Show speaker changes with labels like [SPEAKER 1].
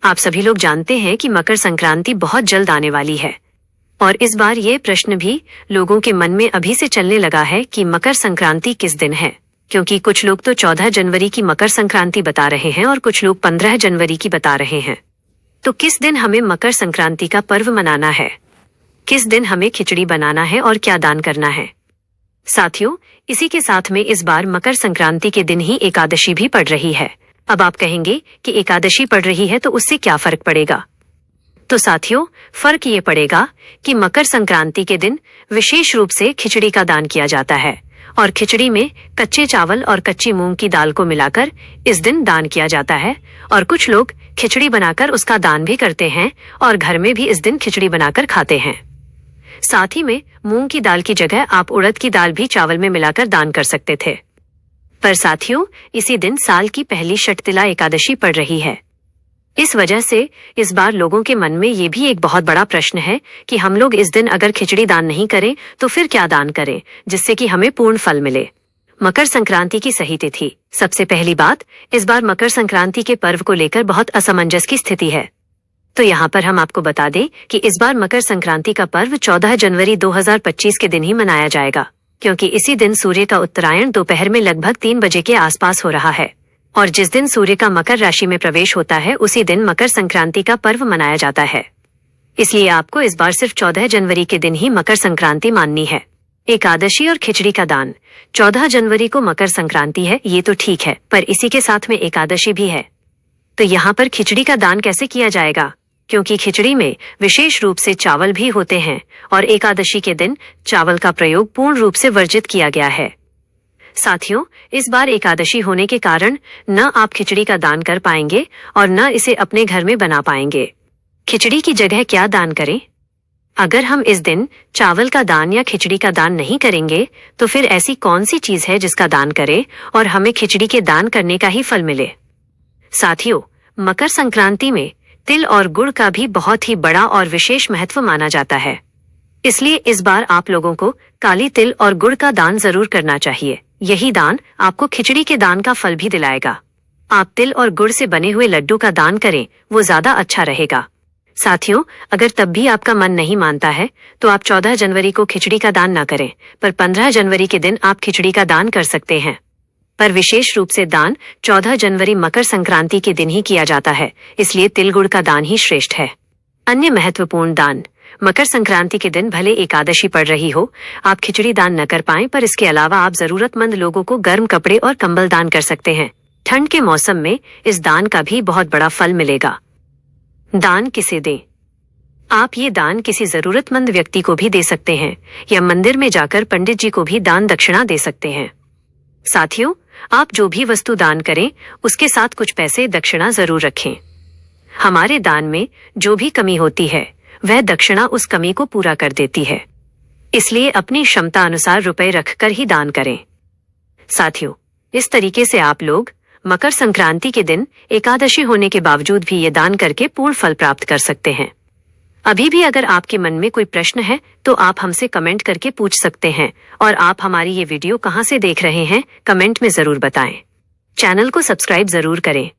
[SPEAKER 1] आप सभी लोग जानते हैं कि मकर संक्रांति बहुत जल्द आने वाली है और इस बार ये प्रश्न भी लोगों के मन में अभी से चलने लगा है कि मकर संक्रांति किस दिन है, क्योंकि कुछ लोग तो 14 जनवरी की मकर संक्रांति बता रहे हैं और कुछ लोग 15 जनवरी की बता रहे हैं। तो किस दिन हमें मकर संक्रांति का पर्व मनाना है, किस दिन हमें खिचड़ी बनाना है और क्या दान करना है। साथियों, इसी के साथ में इस बार मकर संक्रांति के दिन ही एकादशी भी पड़ रही है। अब आप कहेंगे कि एकादशी पड़ रही है तो उससे क्या फर्क पड़ेगा। तो साथियों, फर्क ये पड़ेगा कि मकर संक्रांति के दिन विशेष रूप से खिचड़ी का दान किया जाता है और खिचड़ी में कच्चे चावल और कच्ची मूंग की दाल को मिलाकर इस दिन दान किया जाता है। और कुछ लोग खिचड़ी बनाकर उसका दान भी करते हैं और घर में भी इस दिन खिचड़ी बनाकर खाते हैं। साथ ही में मूंग की दाल की जगह आप उड़द की दाल भी चावल में मिलाकर दान कर सकते थे। पर साथियों, इसी दिन साल की पहली षटतिला एकादशी पड़ रही है। इस वजह से इस बार लोगों के मन में ये भी एक बहुत बड़ा प्रश्न है कि हम लोग इस दिन अगर खिचड़ी दान नहीं करें तो फिर क्या दान करें जिससे कि हमें पूर्ण फल मिले। मकर संक्रांति की सही तिथि। सबसे पहली बात, इस बार मकर संक्रांति के पर्व को लेकर बहुत असमंजस की स्थिति है। तो यहाँ पर हम आपको बता दें कि इस बार मकर संक्रांति का पर्व 14 जनवरी 2025 के दिन ही मनाया जाएगा, क्योंकि इसी दिन सूर्य का उत्तरायण दोपहर में लगभग 3 बजे के आसपास हो रहा है और जिस दिन सूर्य का मकर राशि में प्रवेश होता है उसी दिन मकर संक्रांति का पर्व मनाया जाता है। इसलिए आपको इस बार सिर्फ 14 जनवरी के दिन ही मकर संक्रांति माननी है। एकादशी और खिचड़ी का दान। 14 जनवरी को मकर संक्रांति है, ये तो ठीक है, पर इसी के साथ में एकादशी भी है। तो यहाँ पर खिचड़ी का दान कैसे किया जाएगा, क्योंकि खिचड़ी में विशेष रूप से चावल भी होते हैं और एकादशी के दिन चावल का प्रयोग पूर्ण रूप से वर्जित किया गया है। साथियों, इस बार एकादशी होने के कारण न आप खिचड़ी का दान कर पाएंगे और न इसे अपने घर में बना पाएंगे। खिचड़ी की जगह क्या दान करें? अगर हम इस दिन चावल का दान या खिचड़ी का दान नहीं करेंगे तो फिर ऐसी कौन सी चीज है जिसका दान करें और हमें खिचड़ी के दान करने का ही फल मिले। साथियों, मकर संक्रांति में तिल और गुड़ का भी बहुत ही बड़ा और विशेष महत्व माना जाता है। इसलिए इस बार आप लोगों को काली तिल और गुड़ का दान जरूर करना चाहिए। यही दान आपको खिचड़ी के दान का फल भी दिलाएगा। आप तिल और गुड़ से बने हुए लड्डू का दान करें, वो ज्यादा अच्छा रहेगा। साथियों, अगर तब भी आपका मन नहीं मानता है तो आप 14 जनवरी को खिचड़ी का दान ना करें, पर 15 जनवरी के दिन आप खिचड़ी का दान कर सकते हैं। पर विशेष रूप से दान 14 जनवरी मकर संक्रांति के दिन ही किया जाता है, इसलिए तिल गुड़ का दान ही श्रेष्ठ है। अन्य महत्वपूर्ण दान। मकर संक्रांति के दिन भले एकादशी पड़ रही हो, आप खिचड़ी दान न कर पाएं, पर इसके अलावा आप जरूरतमंद लोगों को गर्म कपड़े और कंबल दान कर सकते हैं। ठंड के मौसम में इस दान का भी बहुत बड़ा फल मिलेगा। दान किसे दें? आप ये दान किसी जरूरतमंद व्यक्ति को भी दे सकते हैं या मंदिर में जाकर पंडित जी को भी दान दक्षिणा दे सकते हैं। साथियों, आप जो भी वस्तु दान करें उसके साथ कुछ पैसे दक्षिणा जरूर रखें। हमारे दान में जो भी कमी होती है वह दक्षिणा उस कमी को पूरा कर देती है, इसलिए अपनी क्षमता अनुसार रुपए रखकर ही दान करें। साथियों, इस तरीके से आप लोग मकर संक्रांति के दिन एकादशी होने के बावजूद भी ये दान करके पूर्ण फल प्राप्त कर सकते हैं। अभी भी अगर आपके मन में कोई प्रश्न है तो आप हमसे कमेंट करके पूछ सकते हैं और आप हमारी ये वीडियो कहाँ से देख रहे हैं कमेंट में जरूर बताएं। चैनल को सब्सक्राइब जरूर करें।